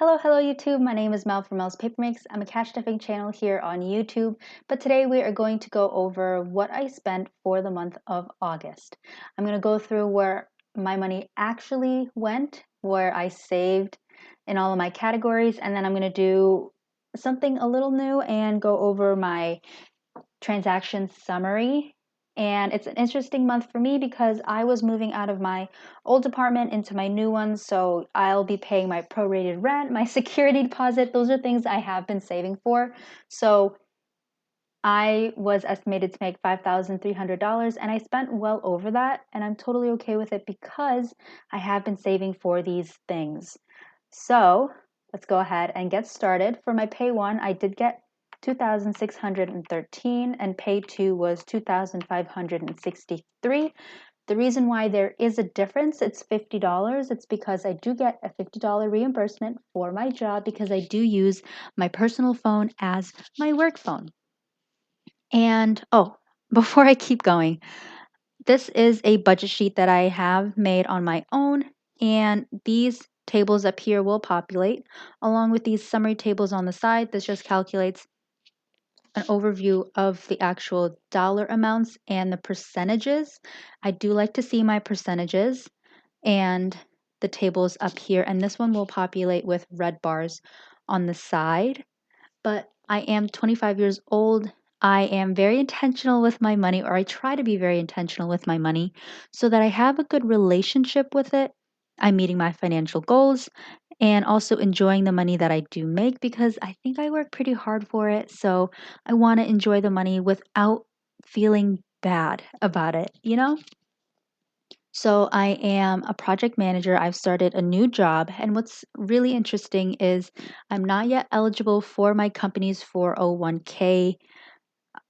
Hello YouTube. My name is Mel from Mel's Paper Mix. I'm a cash stuffing channel here on YouTube, but today we are going to go over what I spent for the month of August. I'm going to go through where my money actually went, where I saved in all of my categories, and then I'm going to do something a little new and go over my transaction summary. And it's an interesting month for me because I was moving out of my old apartment into my new one. So I'll be paying my prorated rent, my security deposit. Those are things I have been saving for. So I was estimated to make $5,300 and I spent well over that. And I'm totally okay with it because I have been saving for these things. So let's go ahead and get started. For my pay one, I did get 2,613 and pay two was 2,563. The reason why there is a difference, it's $50. It's because I do get a $50 reimbursement for my job because I do use my personal phone as my work phone. And before I keep going, this is a budget sheet that I have made on my own, and these tables up here will populate along with these summary tables on the side. This just calculates an overview of the actual dollar amounts and the percentages. I do like to see my percentages and the tables up here, and this one will populate with red bars on the side. But I am 25 years old. I am very intentional with my money, or I try to be very intentional with my money so that I have a good relationship with it. I'm meeting my financial goals and also enjoying the money that I do make because I think I work pretty hard for it. So I want to enjoy the money without feeling bad about it, you know? So I am a project manager. I've started a new job. And what's really interesting is I'm not yet eligible for my company's 401k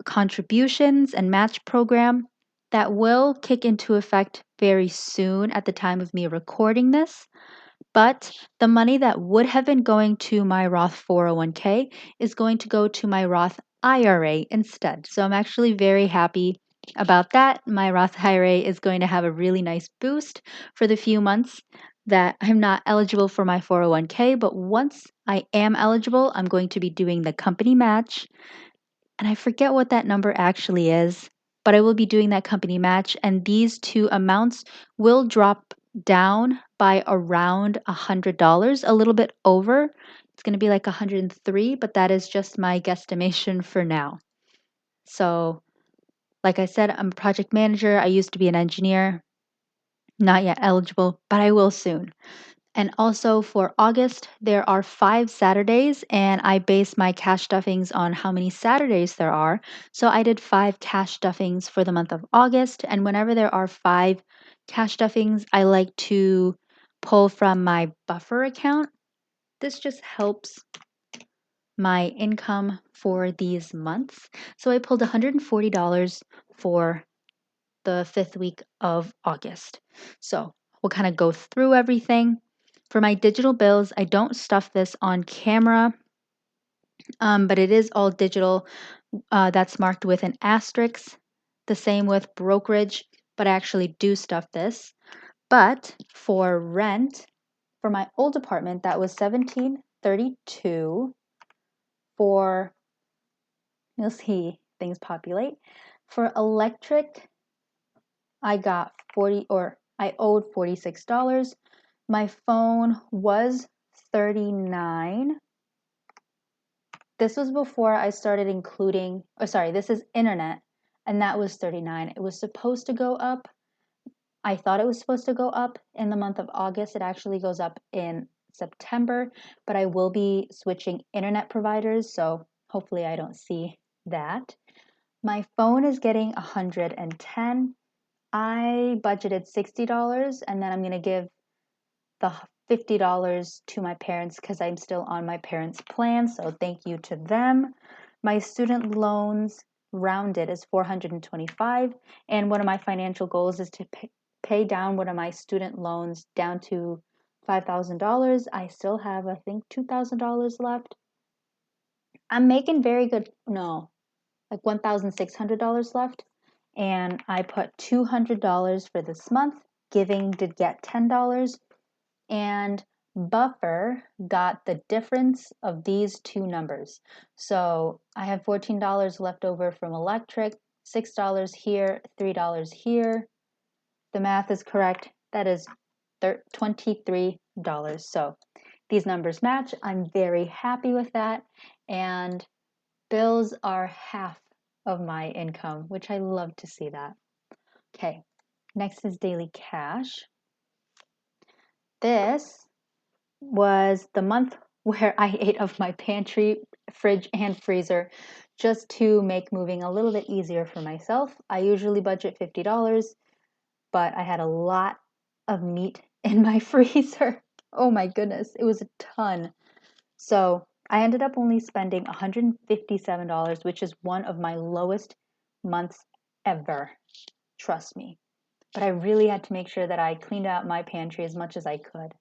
contributions and match program. That will kick into effect very soon at the time of me recording this. But the money that would have been going to my Roth 401k is going to go to my Roth IRA instead. So I'm actually very happy about that. My Roth IRA is going to have a really nice boost for the few months that I'm not eligible for my 401k. But once I am eligible, I'm going to be doing the company match. And I forget what that number actually is, but I will be doing that company match. And these two amounts will drop down by around $100, a little bit over. It's going to be like 103, but that is just my guesstimation for now. So, like I said, I'm a project manager. I used to be an engineer, not yet eligible, but I will soon. And also for August, there are 5 Saturdays, and I base my cash stuffings on how many Saturdays there are. So I did 5 cash stuffings for the month of August. And whenever there are 5 cash stuffings, I like to pull from my buffer account. This just helps my income for these months. So I pulled $140 for the 5th week of August. So we'll kind of go through everything. For my digital bills, I don't stuff this on camera, but it is all digital. That's marked with an asterisk. The same with brokerage, but I actually do stuff this. But for rent, for my old apartment, that was $1,732. For, you'll see things populate. For electric, I owed $46. My phone was $39. This was before I started including, this is internet, and that was $39. It was supposed to go up. I thought it was supposed to go up in the month of August. It actually goes up in September, but I will be switching internet providers, so hopefully I don't see that. My phone is getting 110. I budgeted $60, and then I'm going to give the $50 to my parents because I'm still on my parents' plan, so thank you to them. My student loans rounded is $425, and one of my financial goals is to pay down one of my student loans down to $5,000. I still have, I think, $2,000 left. I'm making very good, no, like $1,600 left, and I put $200 for this month. Giving did get $10. And Buffer got the difference of these two numbers. So I have $14 left over from electric, $6 here, $3 here. The math is correct. That is $23. So these numbers match. I'm very happy with that. And bills are half of my income, which I love to see that. Okay, next is daily cash. This was the month where I ate of my pantry, fridge, and freezer just to make moving a little bit easier for myself. I usually budget $50, but I had a lot of meat in my freezer. Oh my goodness, it was a ton. So I ended up only spending $157, which is one of my lowest months ever. Trust me. But I really had to make sure that I cleaned out my pantry as much as I could.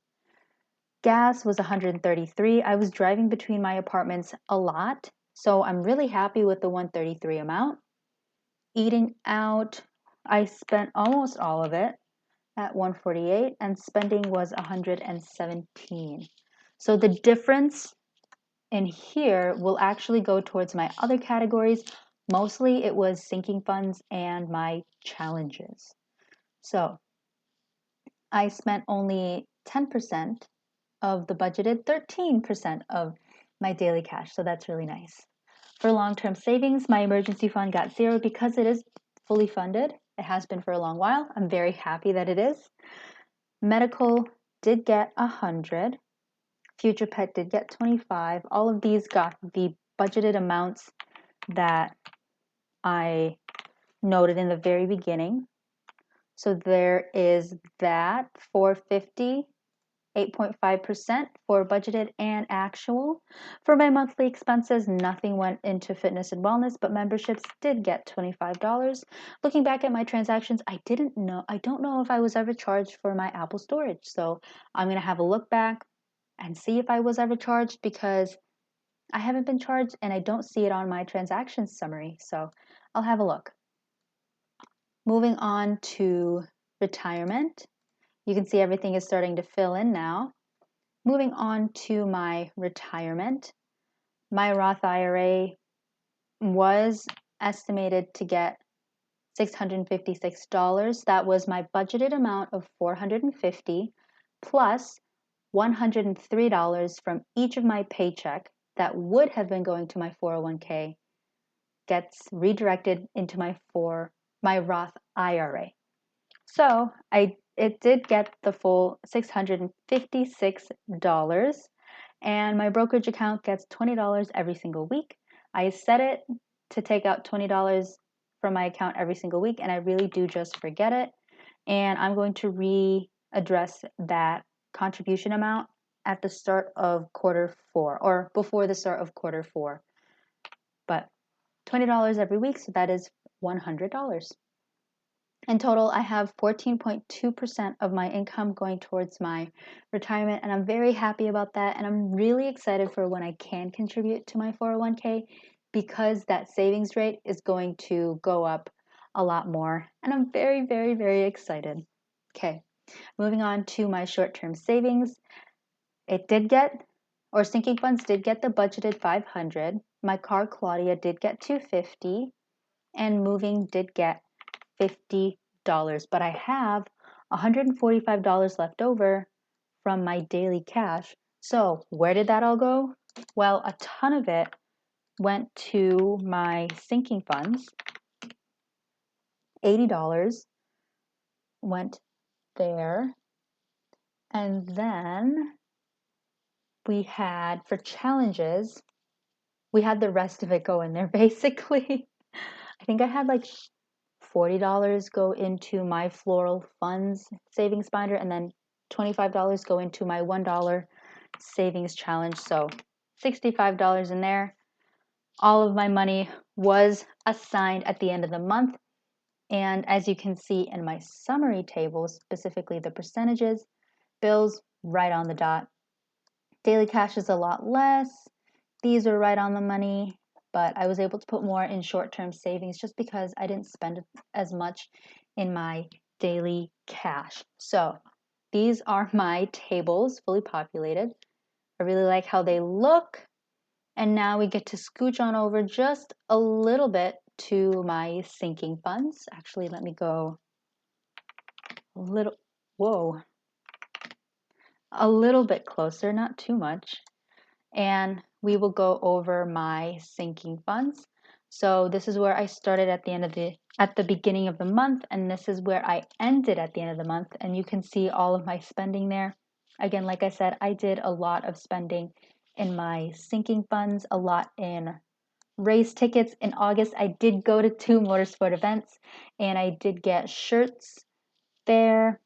Gas was $133. I was driving between my apartments a lot, so I'm really happy with the $133 amount. Eating out, I spent almost all of it at $148, and spending was $117. So the difference in here will actually go towards my other categories. Mostly it was sinking funds and my challenges. So I spent only 10% of the budgeted 13% of my daily cash. So that's really nice. For long-term savings, my emergency fund got 0 because it is fully funded. It has been for a long while. I'm very happy that it is. Medical did get 100. Future Pet did get 25. All of these got the budgeted amounts that I noted in the very beginning. So there is that 450, 8.5% for budgeted and actual. For my monthly expenses, nothing went into fitness and wellness, but memberships did get $25. Looking back at my transactions, I don't know if I was ever charged for my Apple storage. So I'm going to have a look back and see if I was ever charged, because I haven't been charged and I don't see it on my transactions summary. So I'll have a look. Moving on to retirement. You can see everything is starting to fill in now. Moving on to my retirement, my Roth IRA was estimated to get $656. That was my budgeted amount of $450 plus $103 from each of my paycheck that would have been going to my 401k gets redirected into my Roth IRA. So it did get the full $656, and my brokerage account gets $20 every single week. I set it to take out $20 from my account every single week, and I really do just forget it. And I'm going to readdress that contribution amount at the start of quarter 4, or before the start of quarter 4. But $20 every week, so that is $100. In total, I have 14.2% of my income going towards my retirement, and I'm very happy about that. And I'm really excited for when I can contribute to my 401k, because that savings rate is going to go up a lot more. And I'm very, very, very excited. Okay, moving on to my short-term savings. Sinking funds did get the budgeted 500. My car, Claudia, did get 250, and moving did get $50, but I have $145 left over from my daily cash. So where did that all go? Well, a ton of it went to my sinking funds. $80 went there. And then we had, for challenges, we had the rest of it go in there basically. I think I had like $40 go into my floral funds savings binder, and then $25 go into my $1 savings challenge. So $65 in there. All of my money was assigned at the end of the month. And as you can see in my summary table, specifically the percentages, bills right on the dot. Daily cash is a lot less. These are right on the money, but I was able to put more in short-term savings just because I didn't spend as much in my daily cash. So these are my tables, fully populated. I really like how they look. And now we get to scooch on over just a little bit to my sinking funds. Actually, let me go a little, whoa, a little bit closer, not too much. And we will go over my sinking funds. So this is where I started at the beginning of the month, and this is where I ended at the end of the month. And you can see all of my spending there. Again, like I said, I did a lot of spending in my sinking funds, a lot in race tickets. In August, I did go to 2 motorsport events, and I did get shirts there.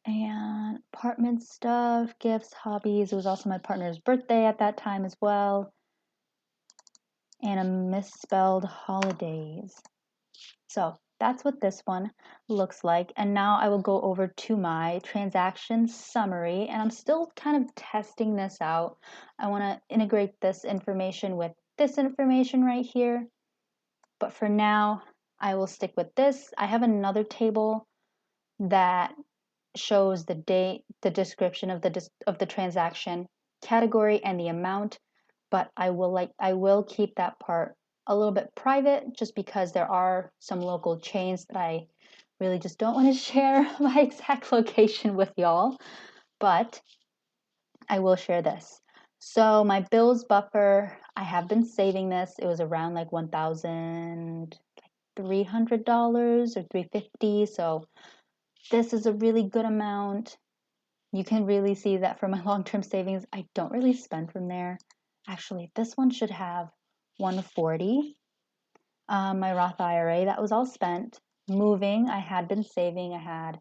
And apartment stuff, gifts, hobbies. It was also my partner's birthday at that time as well. And a misspelled holidays. So that's what this one looks like. And now I will go over to my transaction summary. And I'm still kind of testing this out. I want to integrate this information with this information right here. But for now, I will stick with this. I have another table that shows the date, the description of the transaction, category, and the amount. But I will keep that part a little bit private, just because there are some local chains that I really just don't want to share my exact location with y'all. But I will share this. So my bills buffer, I have been saving this. It was around like $1,300 or $350. So this is a really good amount. You can really see that from my long-term savings, I don't really spend from there. Actually, this one should have 140. My Roth IRA, that was all spent. Moving, I had been saving. I had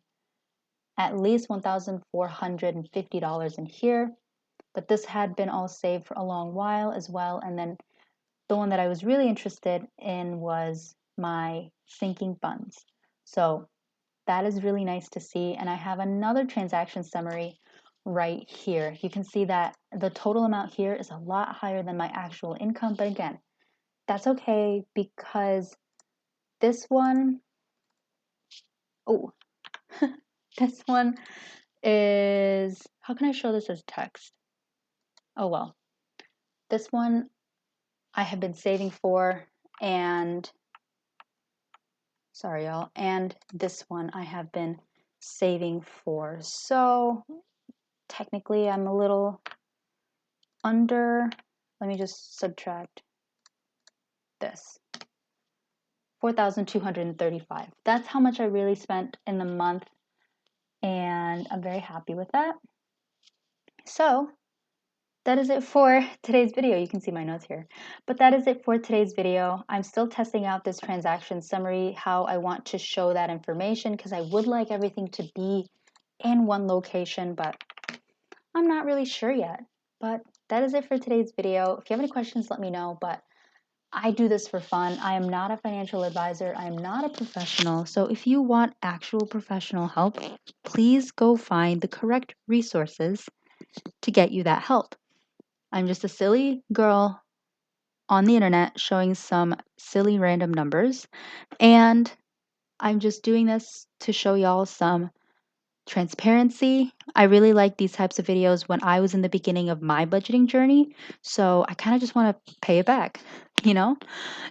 at least $1,450 in here, but this had been all saved for a long while as well. And then the one that I was really interested in was my sinking funds. So that is really nice to see. And I have another transaction summary right here. You can see that the total amount here is a lot higher than my actual income. But again, that's okay, because this one, oh, this one is, how can I show this as text? Oh, well, this one I have been saving for, and sorry, y'all, and this one I have been saving for. So technically I'm a little under, let me just subtract this, 4,235. That's how much I really spent in the month, and I'm very happy with that. So that is it for today's video. You can see my notes here, but that is it for today's video. I'm still testing out this transaction summary, how I want to show that information, because I would like everything to be in one location, but I'm not really sure yet. But that is it for today's video. If you have any questions, let me know. But I do this for fun. I am not a financial advisor. I am not a professional. So if you want actual professional help, please go find the correct resources to get you that help. I'm just a silly girl on the internet showing some silly random numbers. And I'm just doing this to show y'all some transparency. I really like these types of videos when I was in the beginning of my budgeting journey. So I kind of just want to pay it back, you know?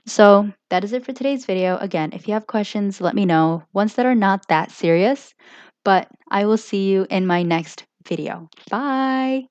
So that is it for today's video. Again, if you have questions, let me know. Ones that are not that serious, but I will see you in my next video. Bye.